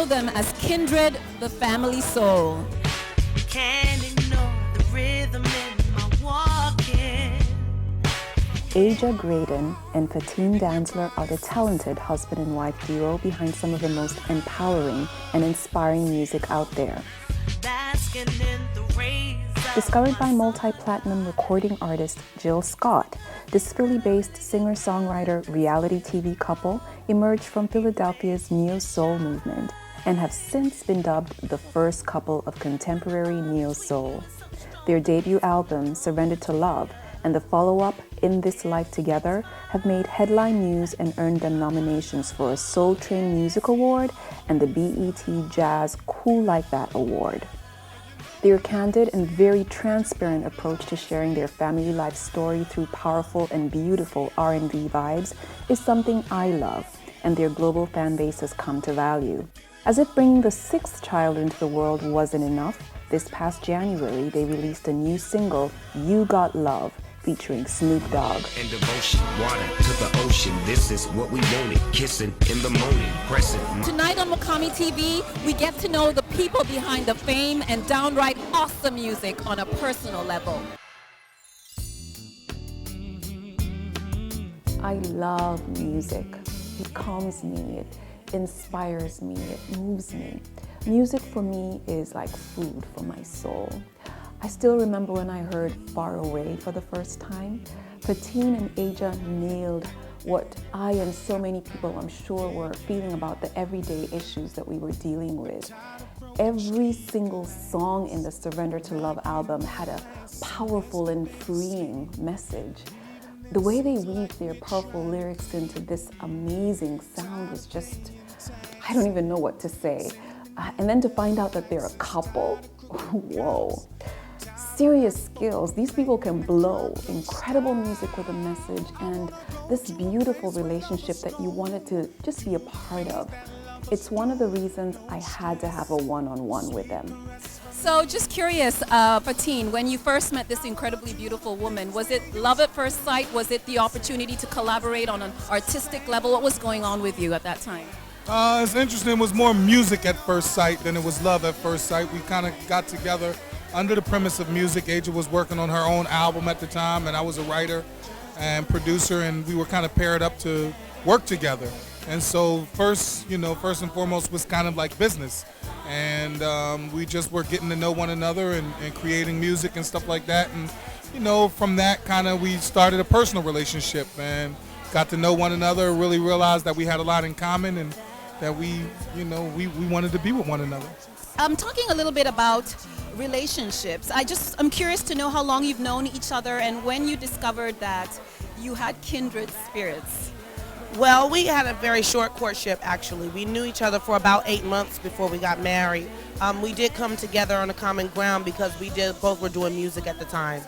them as Kindred The Family Soul. Can't ignore the rhythm in my walking. Graydon and Fatin Dantzler are the talented husband and wife duo behind some of the most empowering and inspiring music out there. Basking in the rays. Discovered by multi-platinum recording artist Jill Scott, this Philly-based singer-songwriter reality TV couple emerged from Philadelphia's neo-soul movement and have since been dubbed the first couple of contemporary neo-soul. Their debut album, Surrender to Love, and the follow-up, In This Life Together, have made headline news and earned them nominations for a Soul Train Music Award and the BET Jazz Cool Like That Award. Their candid and very transparent approach to sharing their family life story through powerful and beautiful R&B vibes is something I love, and their global fan base has come to value. As if bringing the sixth child into the world wasn't enough, this past January they released a new single, You Got Love, featuring Snoop Dogg. And devotion, water to the ocean. This is what we wanted. Kissing in the morning, pressing. Tonight on MukamiTV, we get to know the people behind the fame and downright awesome music on a personal level. I love music. It calms me, it inspires me, it moves me. Music for me is like food for my soul. I still remember when I heard Far Away for the first time. Fatin and Aja nailed what I and so many people I'm sure were feeling about the everyday issues that we were dealing with. Every single song in the Surrender to Love album had a powerful and freeing message. The way they weaved their powerful lyrics into this amazing sound was just, I don't even know what to say. And then to find out that they're a couple, whoa. Serious skills. These people can blow incredible music with a message and this beautiful relationship that you wanted to just be a part of. It's one of the reasons I had to have a one-on-one with them. So just curious, Fatin, when you first met this incredibly beautiful woman, was it love at first sight? Was it the opportunity to collaborate on an artistic level? What was going on with you at that time? It's interesting. It was more music at first sight than it was love at first sight. We kind of got together under the premise of music. Aja was working on her own album at the time, and I was a writer and producer, and we were kind of paired up to work together. And so first and foremost was kind of like business. And we just were getting to know one another and creating music and stuff like that. And, from that kind of we started a personal relationship and got to know one another, really realized that we had a lot in common and that we wanted to be with one another. I'm talking a little bit about relationships. I'm curious to know how long you've known each other and when you discovered that you had kindred spirits. Well, we had a very short courtship, actually. We knew each other for about 8 months before we got married. We did come together on a common ground because both were doing music at the time.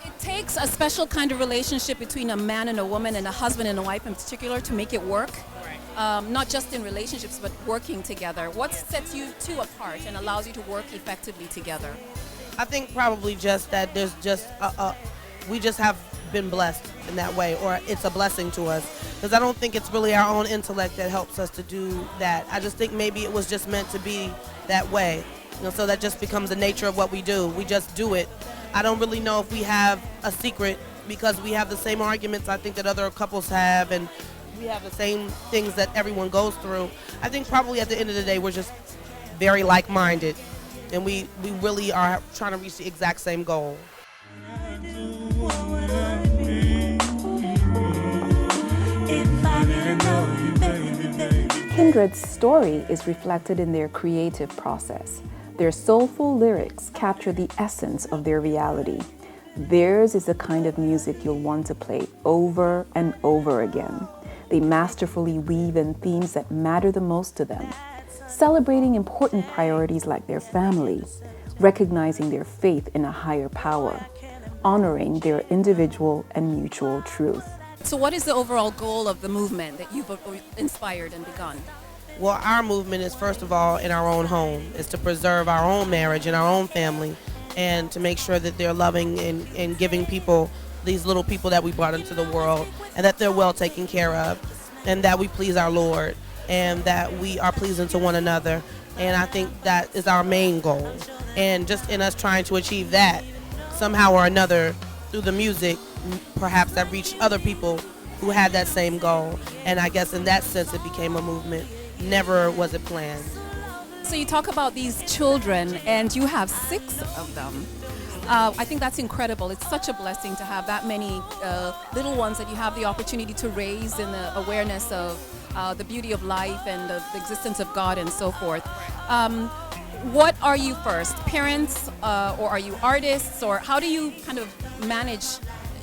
It takes a special kind of relationship between a man and a woman and a husband and a wife in particular to make it work. Not just in relationships, but working together. What sets you two apart and allows you to work effectively together? I think probably just that there's just we just have been blessed in that way, or it's a blessing to us. Because I don't think it's really our own intellect that helps us to do that. I just think maybe it was just meant to be that way. So that just becomes the nature of what we do. We just do it. I don't really know if we have a secret because we have the same arguments I think that other couples have, and we have the same things that everyone goes through. I think probably at the end of the day, we're just very like-minded, and we really are trying to reach the exact same goal. Kindred's story is reflected in their creative process. Their soulful lyrics capture the essence of their reality. Theirs is the kind of music you'll want to play over and over again. They masterfully weave in themes that matter the most to them, celebrating important priorities like their family, recognizing their faith in a higher power, honoring their individual and mutual truth. So what is the overall goal of the movement that you've inspired and begun? Well, our movement is, first of all, in our own home, is to preserve our own marriage and our own family, and to make sure that they're loving and giving people, these little people that we brought into the world, and that they're well taken care of, and that we please our Lord. and that we are pleasing to one another. And I think that is our main goal. And just in us trying to achieve that, somehow or another, through the music, perhaps that reached other people who had that same goal. And I guess in that sense, it became a movement. Never was it planned. So you talk about these children, and you have 6 of them. I think that's incredible. It's such a blessing to have that many little ones that you have the opportunity to raise in the awareness of the beauty of life and the existence of God and so forth. What are you first, parents, or are you artists, or how do you kind of manage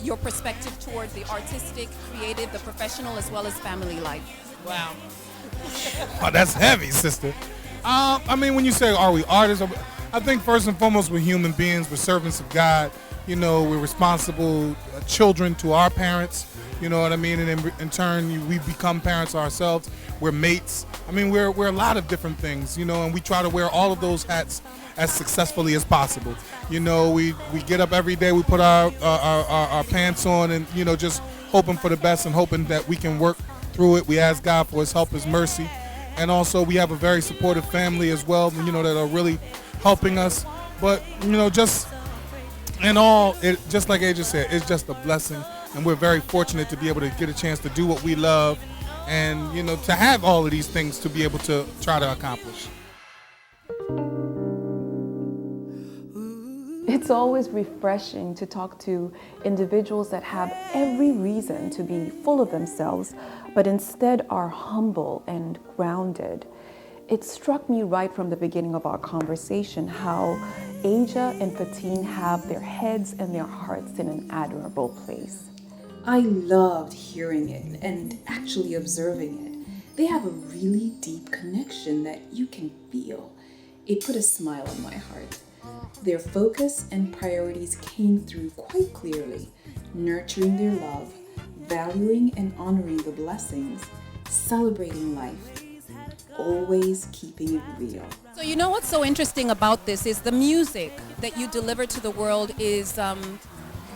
your perspective towards the artistic, creative, the professional, as well as family life? Wow. Oh, that's heavy, sister. I mean, when you say, are we artists? I think first and foremost, we're human beings. We're servants of God. You know, we're responsible children to our parents. You know what I mean? And in turn, we become parents ourselves. We're mates. I mean, we're a lot of different things, you know, and we try to wear all of those hats as successfully as possible. You know, we get up every day, we put our pants on and, you know, just hoping for the best and hoping that we can work through it. We ask God for his help, his mercy. And also we have a very supportive family as well, you know, that are really helping us. But, you know, just in all, just like Aja said, it's just a blessing. And we're very fortunate to be able to get a chance to do what we love and, you know, to have all of these things to be able to try to accomplish. It's always refreshing to talk to individuals that have every reason to be full of themselves, but instead are humble and grounded. It struck me right from the beginning of our conversation how Aja and Fatin have their heads and their hearts in an admirable place. I loved hearing it and actually observing it. They have a really deep connection that you can feel. It put a smile on my heart. Their focus and priorities came through quite clearly, nurturing their love, valuing and honoring the blessings, celebrating life, always keeping it real. So you know what's so interesting about this is the music that you deliver to the world is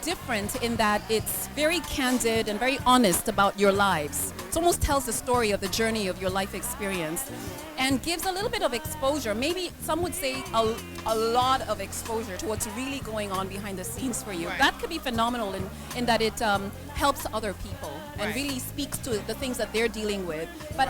different in that it's very candid and very honest about your lives. It almost tells the story of the journey of your life experience and gives a little bit of exposure, maybe some would say a lot of exposure to what's really going on behind the scenes for you. Right. That could be phenomenal in that it helps other people and really speaks to the things that they're dealing with. But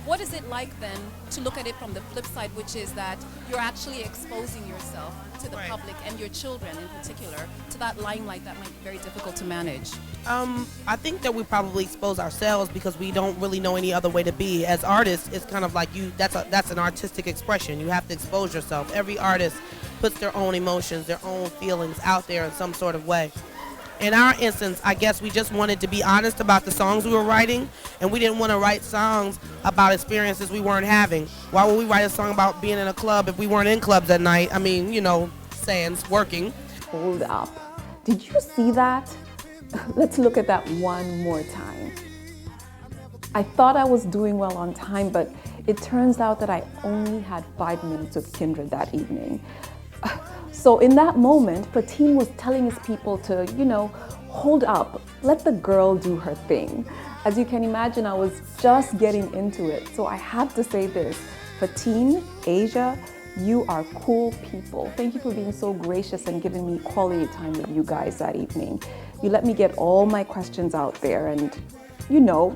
what is it like then to look at it from the flip side, which is that you're actually exposing yourself to the public and your children in particular to that limelight that might be very difficult to manage? I think that we probably expose ourselves because we don't really know any other way to be. As artists, it's kind of like that's an artistic expression. You have to expose yourself. Every artist puts their own emotions, their own feelings out there in some sort of way. In our instance, I guess we just wanted to be honest about the songs we were writing, and we didn't want to write songs about experiences we weren't having. Why would we write a song about being in a club if we weren't in clubs at night? I mean, you know, sans working. Hold up. Did you see that? Let's look at that one more time. I thought I was doing well on time, but it turns out that I only had 5 minutes with Kindred that evening. So in that moment, Fatin was telling his people to, you know, hold up, let the girl do her thing. As you can imagine, I was just getting into it. So I have to say this, Fatin, Aja, you are cool people. Thank you for being so gracious and giving me quality time with you guys that evening. You let me get all my questions out there and you know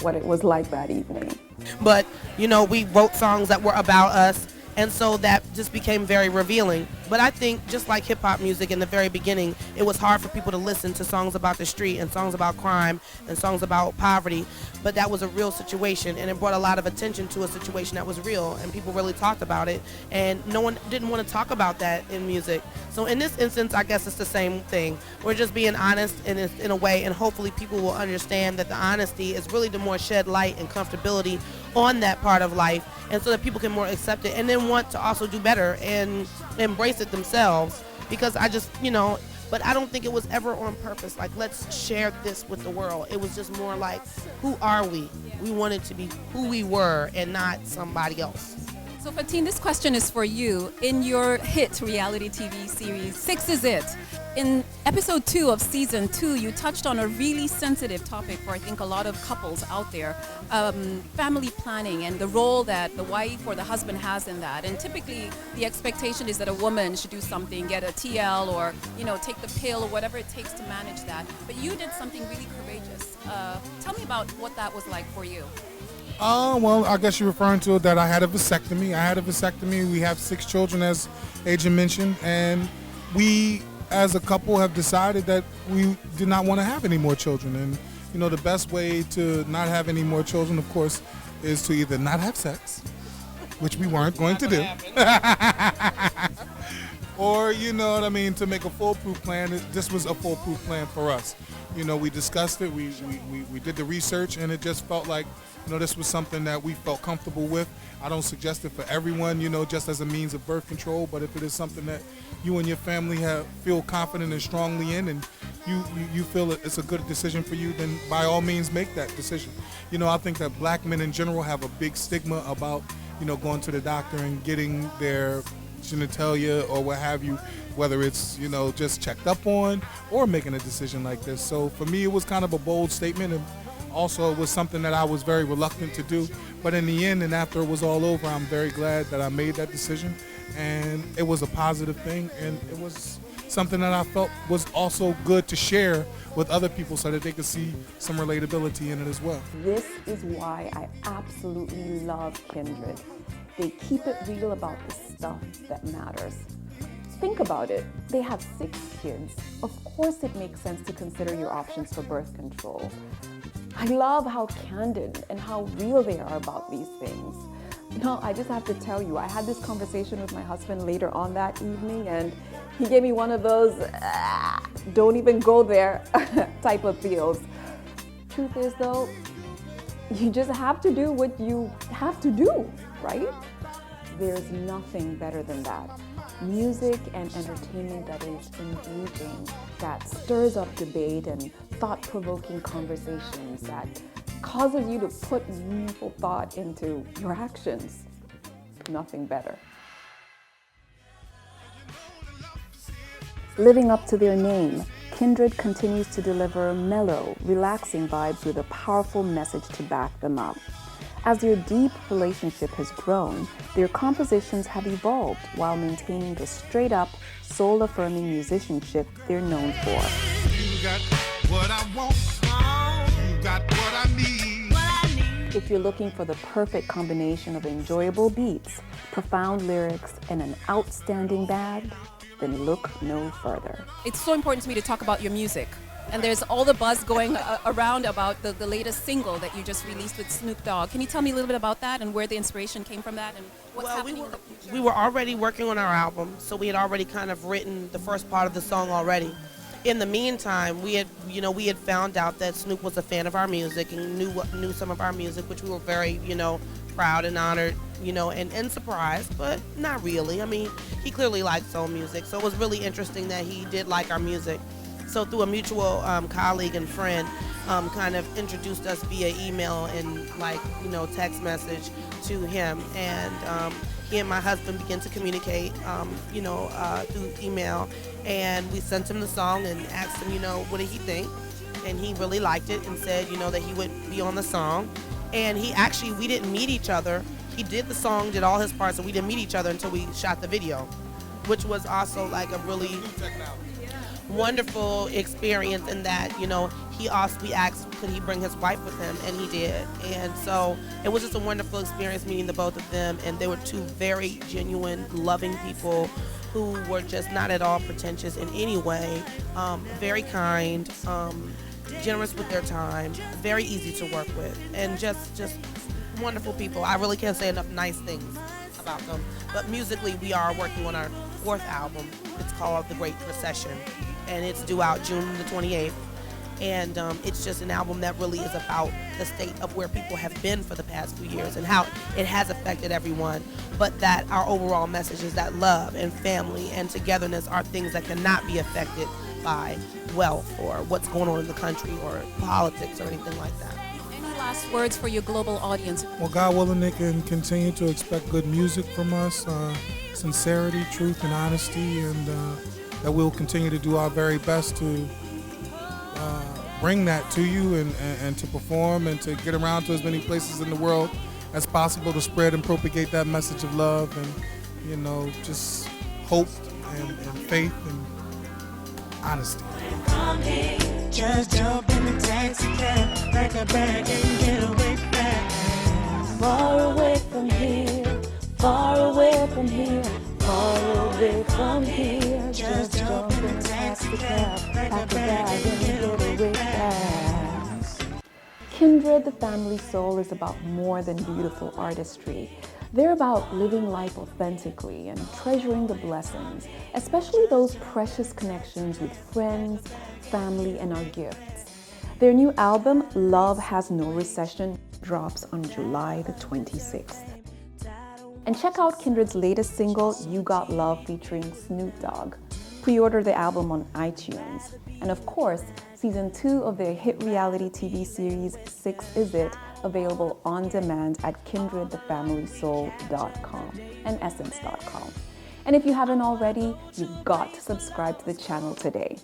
what it was like that evening. But, you know, we wrote songs that were about us. And so that just became very revealing. But I think just like hip hop music in the very beginning, it was hard for people to listen to songs about the street and songs about crime and songs about poverty. But that was a real situation, and it brought a lot of attention to a situation that was real, and people really talked about it. And no one didn't want to talk about that in music. So in this instance, I guess it's the same thing. We're just being honest in a way, and hopefully people will understand that the honesty is really to more shed light and comfortability on that part of life, and so that people can more accept it and then want to also do better and embrace it themselves. Because I just, you know, but I don't think it was ever on purpose, like let's share this with the world. It was just more like, who are we? We wanted to be who we were and not somebody else. So Fatin, this question is for you. In your hit reality TV series, Six Is It, in episode 2 of season 2, you touched on a really sensitive topic for I think a lot of couples out there, family planning and the role that the wife or the husband has in that. And typically the expectation is that a woman should do something, get a TL or, take the pill or whatever it takes to manage that. But you did something really courageous. Tell me about what that was like for you. Well, I guess you're referring to that I had a vasectomy. We have 6 children, as Agent mentioned, and we, as a couple, have decided that we did not want to have any more children. And, the best way to not have any more children, of course, is to either not have sex, which we weren't going to do, or, to make a foolproof plan. This was a foolproof plan for us. We discussed it, we did the research, and it just felt like, this was something that we felt comfortable with. I don't suggest it for everyone, just as a means of birth control, but if it is something that you and your family feel confident and strongly in, and you feel it's a good decision for you, then by all means make that decision. I think that black men in general have a big stigma about, going to the doctor and getting their genitalia or what have you, whether it's, just checked up on or making a decision like this. So for me, it was kind of a bold statement, and also it was something that I was very reluctant to do. But in the end, and after it was all over, I'm very glad that I made that decision, and it was a positive thing, and it was something that I felt was also good to share with other people so that they could see some relatability in it as well. This is why I absolutely love Kindred. They keep it real about the stuff that matters. Think about it. They have 6 kids. Of course it makes sense to consider your options for birth control. I love how candid and how real they are about these things. I just have to tell you, I had this conversation with my husband later on that evening, and he gave me one of those, don't even go there type of feels. Truth is though, you just have to do what you have to do, right? There's nothing better than that. Music and entertainment that is engaging, that stirs up debate and thought-provoking conversations, that causes you to put meaningful thought into your actions. Nothing better. Living up to their name, Kindred continues to deliver mellow, relaxing vibes with a powerful message to back them up. As their deep relationship has grown, their compositions have evolved while maintaining the straight-up, soul-affirming musicianship they're known for. You got what I want, you got what I need. If you're looking for the perfect combination of enjoyable beats, profound lyrics, and an outstanding band, then look no further. It's so important to me to talk about your music. And there's all the buzz going around about the latest single that you just released with Snoop Dogg. Can you tell me a little bit about that and where the inspiration came from that and what's happening in the future? We were already working on our album, so we had already kind of written the first part of the song already. In the meantime, we had found out that Snoop was a fan of our music and knew some of our music, which we were very, proud and honored, and surprised, but not really. I mean, he clearly liked soul music, so it was really interesting that he did like our music. So through a mutual colleague and friend, kind of introduced us via email and text message to him, and he and my husband began to communicate, through email, and we sent him the song and asked him, what did he think, and he really liked it and said, that he would be on the song, and we didn't meet each other. He did the song, did all his parts, and we didn't meet each other until we shot the video, which was also like a really wonderful experience in that, we asked could he bring his wife with him, and he did. And so it was just a wonderful experience meeting the both of them, and they were 2 very genuine, loving people who were just not at all pretentious in any way, very kind, generous with their time, very easy to work with, and just wonderful people. I really can't say enough nice things about them. But musically, we are working on our 4th album. It's called The Great Recession, and it's due out June the 28th. And it's just an album that really is about the state of where people have been for the past few years and how it has affected everyone, but that our overall message is that love and family and togetherness are things that cannot be affected by wealth or what's going on in the country or politics or anything like that. Any last words for your global audience? Well, God willing, they can continue to expect good music from us, sincerity, truth, and honesty, and that we'll continue to do our very best to bring that to you and to perform and to get around to as many places in the world as possible to spread and propagate that message of love and, you know, just hope and faith and honesty. Just jump in the taxi cab, pack a bag and get away fast. Far away from here, far away from here, far away from here. Just jump in the taxi cab, pack a bag and get away fast. Kindred The Family Soul is about more than beautiful artistry. They're about living life authentically and treasuring the blessings, especially those precious connections with friends, family, and our gifts. Their new album, Love Has No Recession, drops on July the 26th. And check out Kindred's latest single, You Got Love, featuring Snoop Dogg. Pre-order the album on iTunes. And of course, season 2 of their hit reality TV series, 6 Is It, available on demand at kindredthefamilysoul.com and essence.com. And if you haven't already, you've got to subscribe to the channel today.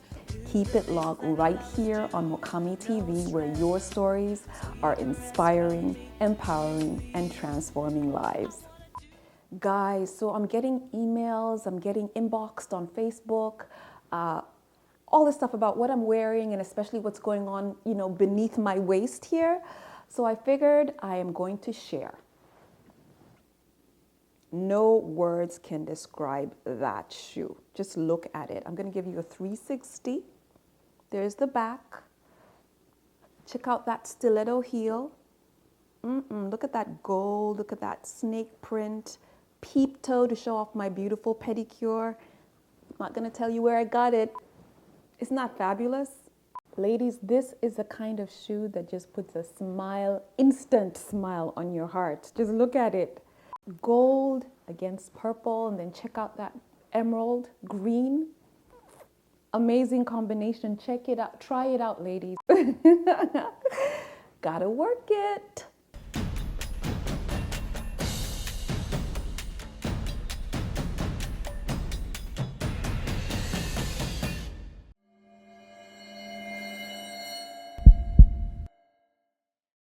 Keep it logged right here on MukamiTV, where your stories are inspiring, empowering, and transforming lives. Guys, so I'm getting emails, I'm getting inboxed on Facebook, all this stuff about what I'm wearing and especially what's going on, you know, beneath my waist here. So I figured I am going to share. No words can describe that shoe. Just look at it. I'm going to give you a 360. There's the back. Check out that stiletto heel. Look at that gold. Look at that snake print. Peep toe to show off my beautiful pedicure. I'm not going to tell you where I got it. Isn't that fabulous? Ladies, this is the kind of shoe that just puts a smile, instant smile on your heart. Just look at it. Gold against purple, and then check out that emerald green. Amazing combination. Check it out. Try it out, ladies. Gotta work it.